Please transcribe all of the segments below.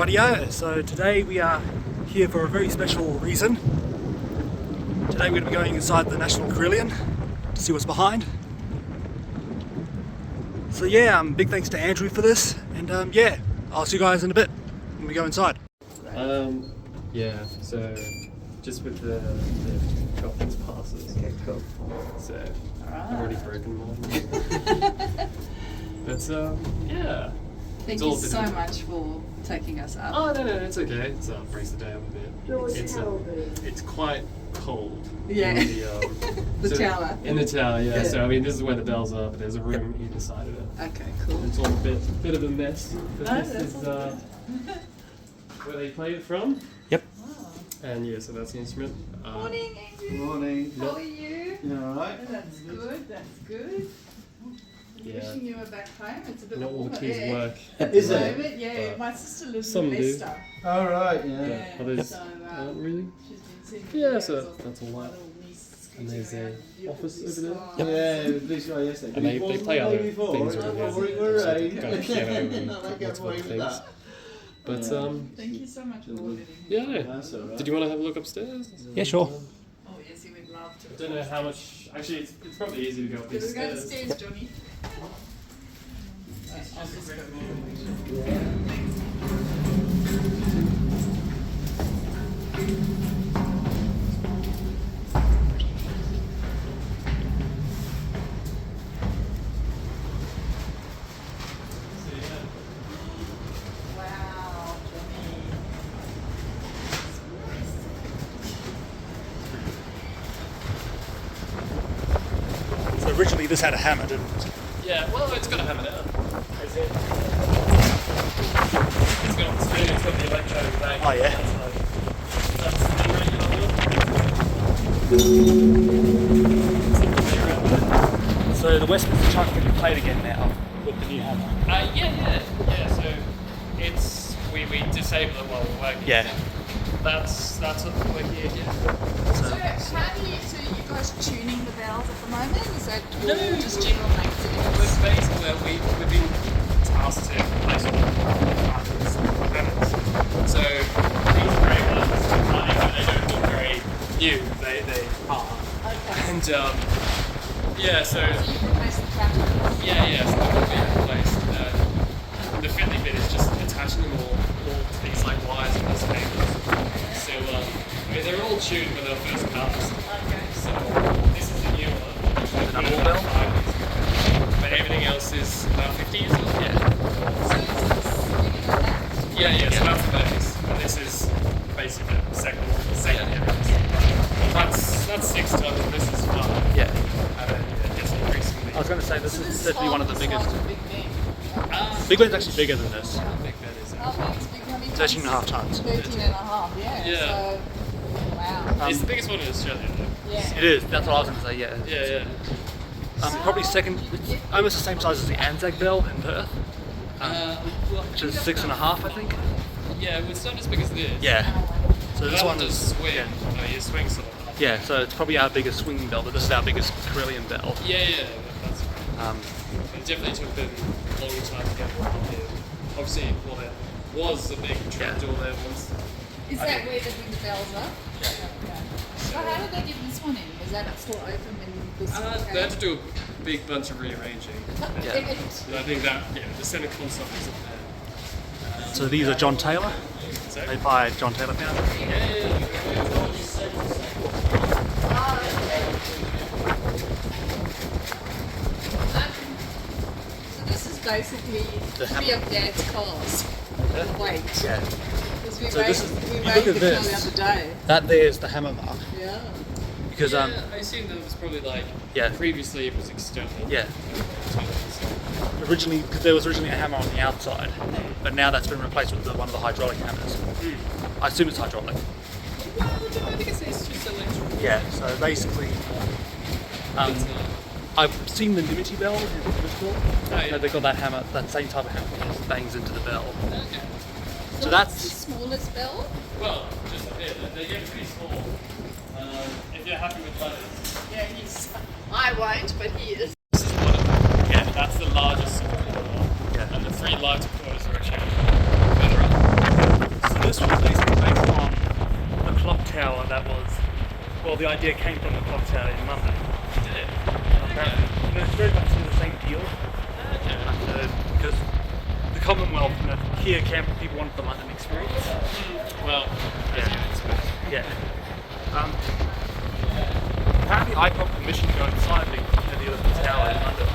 Rightio, so today we are here for a very special reason. Today we're going to be going inside the National Carillon to see what's behind. So yeah, big thanks to Andrew for this, and yeah, I'll see you guys in a bit when we go inside. Yeah, so just with the conference passes. Okay, cool. So I've already broken mine. But yeah. Thank you so much for taking us up. Oh no, it's okay. It's brings the day up a bit. It's quite cold. Yeah. In The tower. In the tower, yeah. So I mean, this is where the bells are, but there's a room either side of it. Okay, cool. It's all a bit of a mess. But No, this that's is all where they play it from. Yep. And yeah, so that's the instrument. Morning, Andrew. Morning. How are you? You alright? That's good. That's good. Yeah. Wishing you were back home. It's a bit Not all warmer the kids there. work. Is At it? the moment, yeah. But My sister lives some in do. Leicester. Alright, Yeah. yeah. Others So aren't really. she's been seeing Yeah, videos so of that's all my right. little niece And scooting there's a around the beautiful office blue over there. sky. Yeah, with blue sky yesterday. And they play the other day before. things It over there. was So rain. they go piano and I lots get of away other with things. that. But Thank you so much for ordering. yeah, no. That's alright. Did you want to have a look upstairs? Yeah, sure. Oh yes, he would love to. I don't know how much. Actually, it's probably easy to go up Can these we go stairs. upstairs, Johnny? I'll just go. Wow, Johnny. So originally this had a hammer, didn't it? Yeah, well, it's got a hammer now. It's got the electrode back. Oh, yeah. That's the regular one. So the Westminster chunk can be played again now with the new hammer. Yeah. So it's we disable it while we're working. Yeah. That's what we're here. Yeah. So how do you, so you guys tuning the bells at the moment? Is that No, just general maintenance? We're basically we've been tasked to replace all the patterns and patterns. So these grey ones, even though they don't look very new, they are. Okay. And yeah, so So you replace the patterns? yeah, so they'll be replaced. The fiddly bit is just attaching them all to these like wires and these cables. So I mean they're all tuned when they're first cast. Okay. So this is the new one. The number one bell? 5 years ago. But everything else is about 50 years old. Yeah. So is this bigger than that? Yeah, so that's the base. And this is basically the second That's 6 tons and this is 5. Yeah. And then it gets increasingly. I was going to say this So is this certainly one of the half biggest. size of Big Ben. Big one's actually bigger than this. How big that is. How big is Big Ben? 13 and a half tons. 13 and a half, yeah. Yeah. So, wow. It's the biggest one in Australia, though. Yeah. It is, that's what I was going to say, yeah. Yeah. Probably second, it's almost the same size as the Anzac Bell in Perth, Well, which is 6.5, I think. yeah, well, it's not as big as this. Yeah. So this That one one does is, swing. yeah. No, you swing sort of. Yeah, so it's probably our biggest swinging bell, but this is our biggest Carillon bell. Yeah, that's right. Um, It definitely took them a long time to get one here. Obviously, well, there was a big trapdoor there once. Is that where the big bells are? Yeah. Okay. So how did they get this one in? Was that still open when this They had to do a big bunch of rearranging. Yeah. And I think that, the centre console isn't there. so these are John Taylor, So, made by John Taylor Foundry. So this is basically The three of Dad's cars. Wait. Yeah. Because we So made, this is- we you made look at the this. car the other day. That there is the hammer mark. Yeah. Because, I assume that was probably like, Yeah. previously it was external. yeah, originally, because there was originally a hammer on the outside, but now that's been replaced with one of the hydraulic hammers. I assume it's hydraulic. Well, I think it's just electric. Yeah, so basically, I've seen the Liberty Bell in Bristol. Oh, yeah. They've got that hammer, that same type of hammer that just bangs into the bell. Okay. So what's that's, the smallest bell? Well, just a bit. They get pretty small. If you're happy with letters. Yeah, I won't, but he is. This is one of them. Yeah, that's the largest quarter. Yeah. And the 3 larger quarters are actually further up. Well, the idea came from the clock tower in London. Did it? Apparently, it's very much the same deal. Okay. Because the Commonwealth, here Canberra people wanted the London experience. Well, as you would expect. Yeah. Apparently, I got permission to go inside the Olympic Tower in London.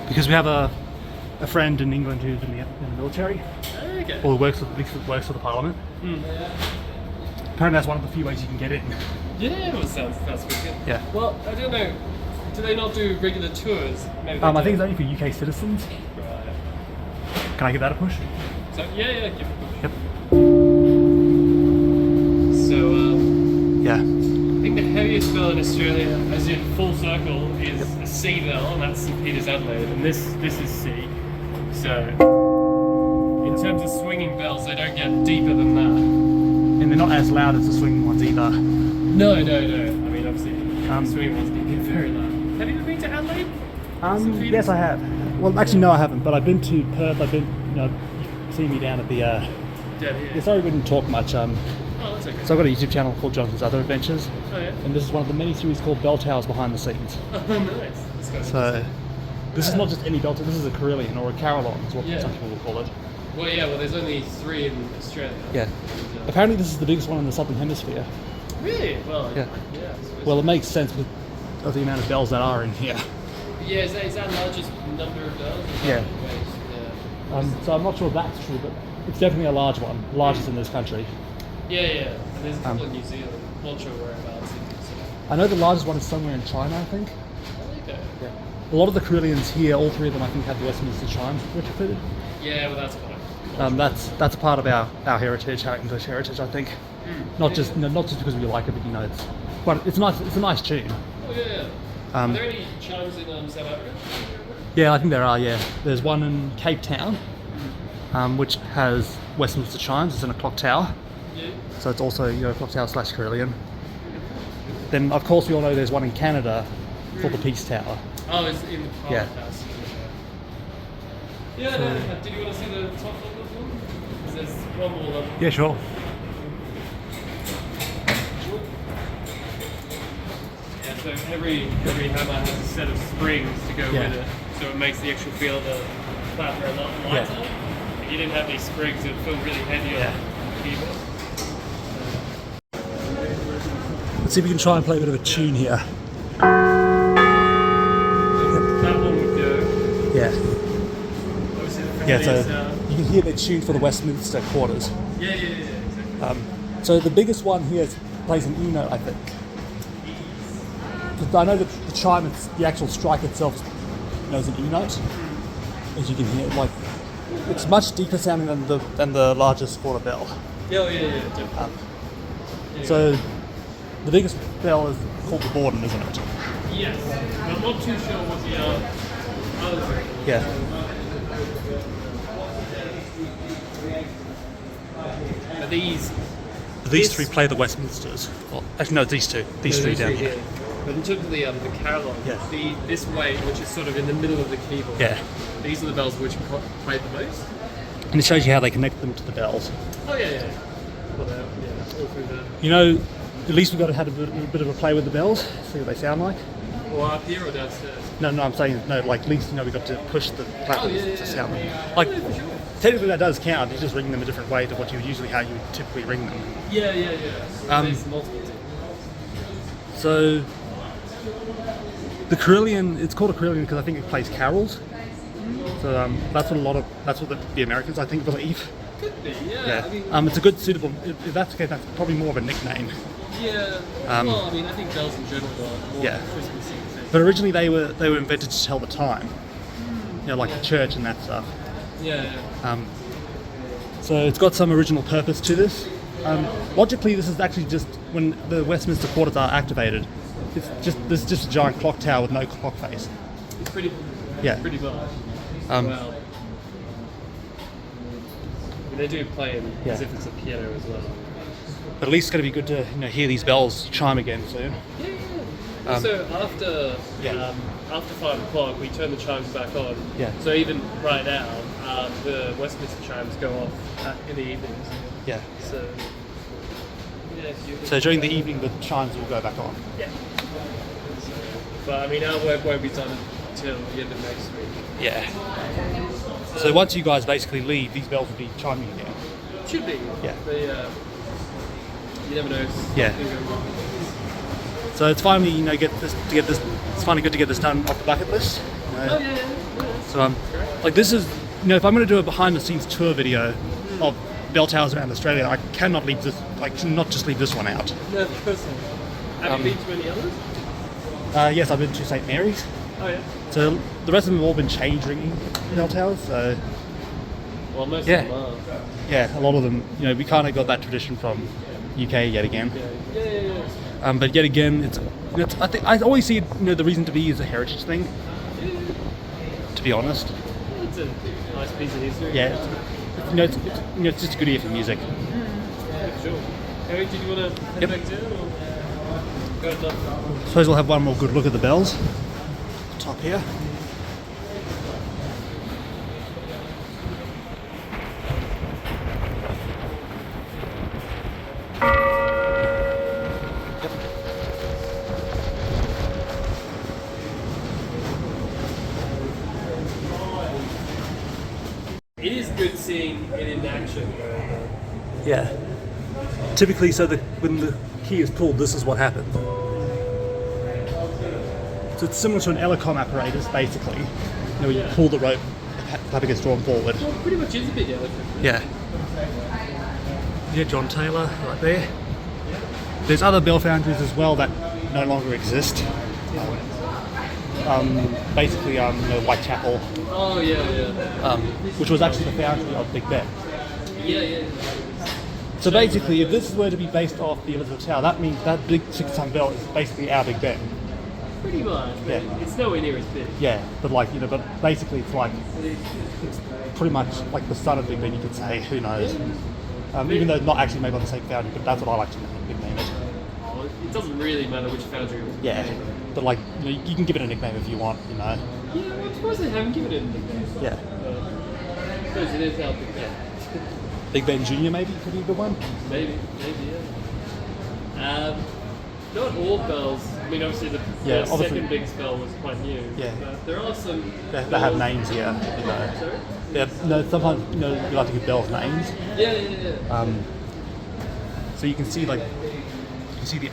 Because we have a friend in England who's in the military, Okay. or works for the Parliament. Apparently, that's one of the few ways you can get in. Yeah, well, sounds pretty good. Yeah. Well, I don't know. Do they not do regular tours? Maybe they I do. think it's only for UK citizens. Right. Can I give that a push? So yeah, give it a push. Yep. So Yeah. I think the heaviest bell in Australia, as in full circle, is a C bell, and that's St Peter's Adelaide, and this is C. So in terms of swinging bells, they don't get deeper than that. And they're not as loud as the swinging ones either. No. I mean, obviously, the swinging ones can get very loud. Have you ever been to Adelaide? St Peter's? Yes, I have. Well, actually, no, I haven't. But I've been to Perth. I've been, you see me down at the. Down here. Yeah, sorry, we didn't talk much. Oh, that's okay. So I've got a YouTube channel called Jonathan's Other Adventures, Oh yeah. and this is one of the many series called Bell Towers Behind the Scenes. Oh, nice. That's good. So this is not just any bell tower. This is a Carillon or a Carillon, is what some people will call it. Well, yeah. Well, there's only 3 in Australia. Yeah. Apparently, this is the biggest one in the Southern Hemisphere. Really? Well, Yeah. I suppose. Well, it makes sense with of the amount of bells that are in here. Yeah, is that largest number of bells? Is Yeah. that the way? So I'm not sure if that's true, but it's definitely a large one, largest in this country. Yeah. And there's a couple in New Zealand. Not sure whereabouts in New Zealand. I know the largest one is somewhere in China, I think. Okay. Yeah. A lot of the Carillons here, all 3 of them, I think, have the Westminster chimes retrofitted. Yeah, well, that's fine. That's a part of our heritage, our English heritage, I think. Not just because we like it, but it's nice. It's a nice tune. Oh yeah. Are there any chimes in South Africa? Yeah, I think there are. Yeah, there's one in Cape Town, which has Westminster chimes. It's in a clock tower, Yeah. so it's also clock tower / Carillon. Then, of course, we all know there's one in Canada called the Peace Tower. Oh, it's in the Yeah. Parliament House. Yeah. Did you want to see the top of the one? 'Cause there's one more level. Yeah, sure. Yeah, so every hammer has a set of springs to go Yeah. with it, so it makes the actual feel of the clapper a lot lighter. If you didn't have these springs, it would feel really heavy on the keyboard. Let's see if we can try and play a bit of a tune here. That one would go. Yeah. Obviously, the Yeah. So friendliest, you can hear the tune for the Westminster quarters. yeah, exactly. So the biggest one here plays an E note, I think. 'Cause I know that the chime, the actual strike itself, is an E note, as you can hear. Like, it's much deeper sounding than the largest quarter bell. Yeah, definitely. So the biggest bell is called the Borden, isn't it? Yes, but I'm not too sure what the other thing. Yeah. But these 3 play the Westminsters. Well, actually, no, these 2. These 3 down here. But in terms of the Carillon, Yeah. this weight, which is sort of in the middle of the keyboard, Yeah. these are the bells which play the most. And it shows you how they connect them to the bells. Oh yeah. Well, all through the. At least we've got to have a bit of a play with the bells, see what they sound like. Or up here or downstairs. No, I'm saying, like, at least, we've got to push the clappers to sound them. Like, Yeah, for sure. technically that does count, you're just ringing them a different way to what you would usually, how you would typically ring them. Yeah. There's multiple things. So, the Carillon, it's called a Carillon because I think it plays carols. So that's what the Americans, I think, believe. Could be, yeah. Yeah. I mean, It's a good suitable, if that's the case, that's probably more of a nickname. yeah. Well, I mean, I think bells in general are more Yeah. Christmassy. But originally they were invented to tell the time. Like the church and that stuff. Yeah. So it's got some original purpose to this. Logically, this is actually just when the Westminster quarters are activated. There's just a giant clock tower with no clock face. It's pretty. Yeah. Pretty well. Um, Well. They do play it Yeah. as if it's a piano as well. But at least it's going to be good to hear these bells chime again soon. Yeah. So after yeah. after 5 o'clock, we turn the chimes back on. Yeah. So even right now, the Westminster chimes go off in the evenings. Yeah. So So during the evening, the chimes will go back on. Yeah. But I mean, our work won't be done until the end of next week. Yeah. So once you guys basically leave, these bells will be chiming again. Should be. Yeah. They, you never know. Yeah. So it's finally, it's finally good to get this done off the bucket list. You know? Oh yeah. So like this is, if I'm going to do a behind the scenes tour video of bell towers around Australia, I cannot leave this, not just leave this one out. No, of course not. Have you been to any others? Yes, I've been to St Mary's. Oh yeah. So the rest of them have all been chain ringing bell towers. So Well, most Yeah. of them are. yeah, a lot of them, we kind of got that tradition from UK yet again. Yeah. But yet again, I think I always see it, the reason to be is a heritage thing. To be honest, It's a nice piece of history. yeah, it's just a good ear for music. Yeah, sure. Harry, did you want to head Yep. back to it, or go enough? Suppose we'll have one more good look at the bells. Top here. It is good seeing it in action. Yeah. Typically, so when the key is pulled, this is what happens. So it's similar to an Elecom apparatus, basically. Where you pull the rope, the puppet gets drawn forward. Well, it pretty much is a big elephant. Yeah. Yeah, John Taylor, right there. There's other bell foundries as well that no longer exist. Basically, Whitechapel, Oh yeah. which was actually the foundry of Big Ben. Yeah. So basically, if this were to be based off the Elizabeth Tower, that means that big 6-ton bell is basically our Big Ben. Pretty much. But Yeah. It's nowhere near as big. Yeah, but but basically it's pretty much like the son of Big Ben, you could say. Who knows? Even though not actually made by the same foundry, but that's what I like to nickname it. Oh, it doesn't really matter which foundry it was. Yeah, but you can give it a nickname if you want. Yeah, well, I'm surprised they haven't given it a nickname. Yeah. I suppose it is how big that. Big Ben Junior maybe could be a good one. Maybe, yeah. Not all bells. I mean, obviously the obviously. second biggest bell was quite new. Yeah. But there are some. They have bells- names here. Sorry? Yeah, no, sometimes you like to give bells names. Yeah. So you can see the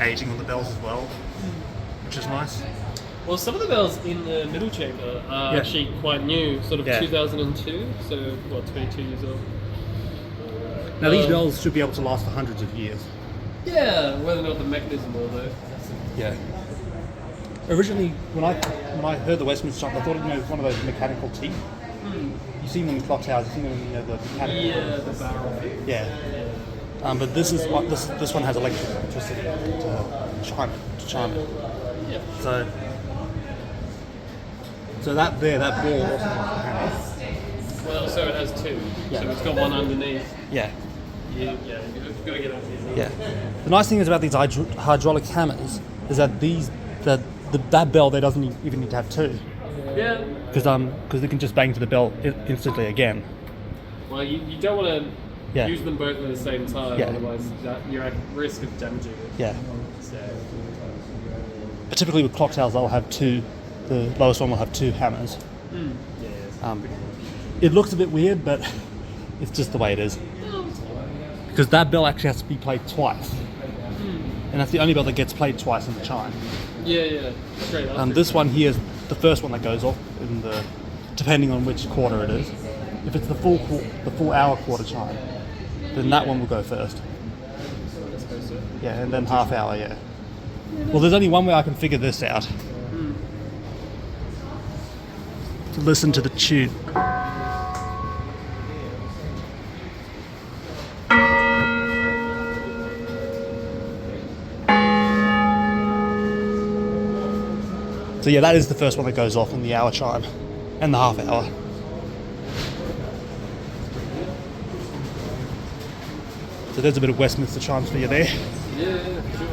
aging on the bells as well, which is nice. Well, some of the bells in the middle chamber are Yeah. actually quite new, sort of Yeah. 2002, so 22 years old. Now these bells should be able to last for hundreds of years. Yeah, whether or not the mechanism will though. Yeah. Originally, when I heard the Westminster chime, I thought it was one of those mechanical teeth. You see them in clock towers. You see them in the mechanical. Yeah, the barrel. Yeah. But this one has electricity to chime it. Yeah. So that ball also has a hammer. Well, so it has two. Yeah. So it's got one underneath. Yeah. You've got to get underneath. Yeah. The nice thing is about these hydraulic hammers is that that bell there doesn't even need to have two, Yeah. because it can just bang to the bell instantly again. Well, you don't want to Yeah. use them both at the same time, Yeah. otherwise you're at risk of damaging it. Yeah. So, But typically with clock towers, they'll have two. The lowest one will have two hammers. yeah. It looks a bit weird, but it's just the way it is. Because that bell actually has to be played twice, and that's the only bell that gets played twice in the chime. Yeah. Straight up. This one here is the first one that goes off depending on which quarter it is. If it's the full hour quarter chime, then that one will go first. I suppose so. Yeah, and then half hour. Yeah. Well, there's only one way I can figure this out. To listen to the tune. So yeah, that is the first one that goes off in the hour chime and the half hour. So there's a bit of Westminster chimes for you there. Yeah, sure.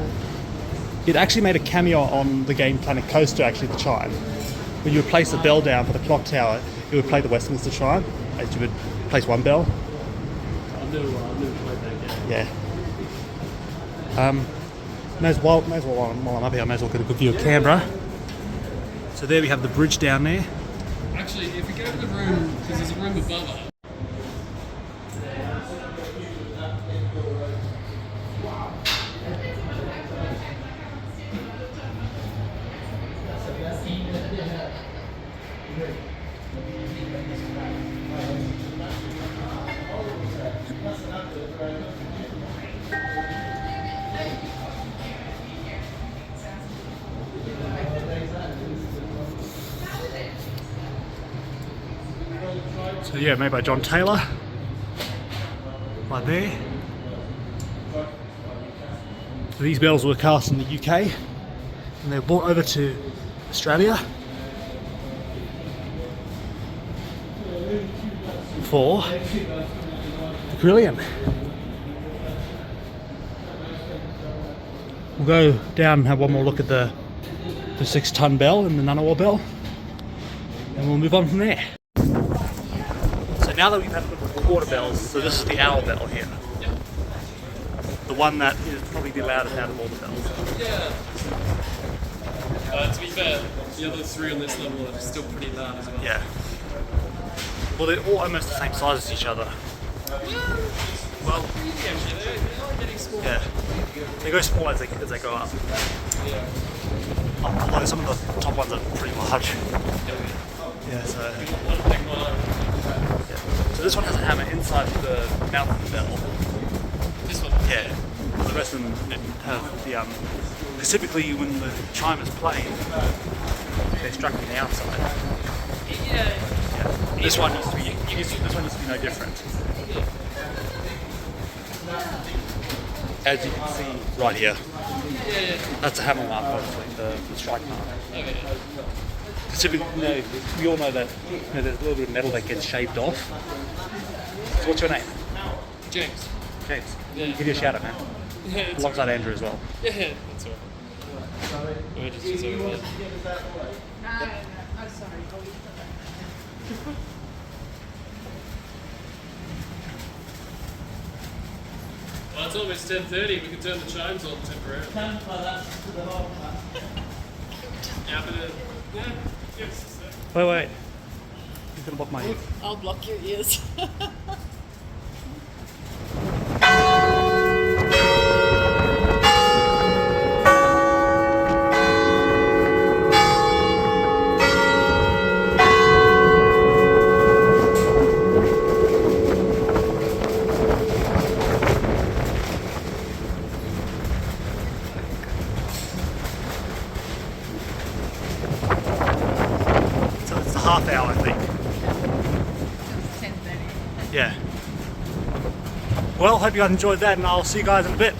It actually made a cameo on the game Planet Coaster, actually, the chime. When you would place the bell down for the clock tower, it would play the Westminster chime, as you would place one bell. I've never played that game. Yeah. May as well while I'm up here, I may as well get a good view of Canberra. So there we have the bridge down there. Actually, if we go to the room, because there's a room above us. So yeah, made by John Taylor. Right there. So these bells were cast in the UK and they were brought over to Australia for the Carillon. We'll go down and have one more look at the 6-ton bell and the Ngunnawal bell, and we'll move on from there. So now that we've had a look at the quarter bells, so this is the owl bell here. The one that is probably the loudest out of all the bells. Yeah. To be fair, the other three on this level are still pretty loud as well. Yeah. Well, they're all almost the same size as each other. Well, They're getting smaller. yeah. They go small as they go up. Yeah. Although some of the top ones are pretty large. Yeah, so. One big one. Yeah. So this one has a hammer inside the mouth of the bell. This one. Yeah. The rest of them have the because typically when the chime is played, they're struck on the outside. Yeah. Yeah. This one used to be no different. As you can see right here, that's a hammer mark, obviously, the strike mark. Okay. Typically, we all know that there's a little bit of metal that gets shaved off. So what's your name? James. James. Yeah. Give you a shout out, man. Yeah, it's Alongside Andrew as well. Yeah, that's all right. We're just over there. No, oh, sorry. Well, it's almost 10:30. We can turn the chimes on temporarily. Yeah, but yeah, give us a sec. Wait. He's gonna block my ear. I'll block your ears. So it's a half hour, I think. 10:30. Yeah. Well, hope you guys enjoyed that, and I'll see you guys in a bit.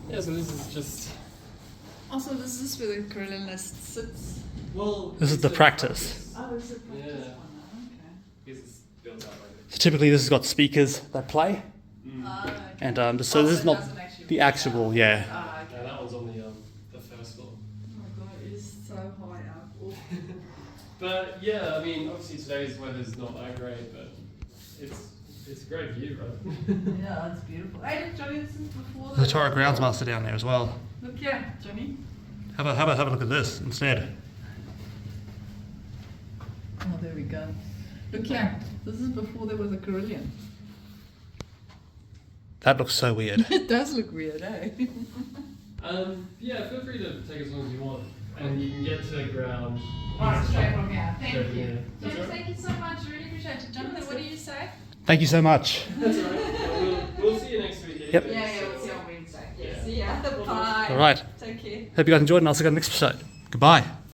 Yeah, so this is just. Also, this is where the Carillon nest sits. Well. This is the practice. Oh, is it practice Yeah. one? Okay. Because it's built out like So typically this has got speakers that play, Okay. and so this is it not doesn't actually the reach actual, out. yeah. Ah, okay. Yeah, that one's on the first floor. Oh my god, it is so high up. Oh. But yeah, I mean, obviously today's weather's not that great, but it's a great view, right? Yeah, that's beautiful. Hey, look, Johnny, this is before The Torah Groundsmaster down there as well. Look here, Johnny. Have a look at this instead. Oh, there we go. Look here. This is before there was a Carillon. That looks so weird. It does look weird, eh? Yeah, feel free to take as long as you want, and you can get to the ground. Alright, straight from here. Thank Straight from you. here. That's James, all right. thank you so much. Really appreciate it. Jonathan, what do you say? Thank you so much. That's all right. We'll see you next week. Yep. Yeah, we'll see you on Wednesday. Yeah. See ya. Bye. All right. Take care. Hope you guys enjoyed, and I'll see you guys in the next episode. Goodbye.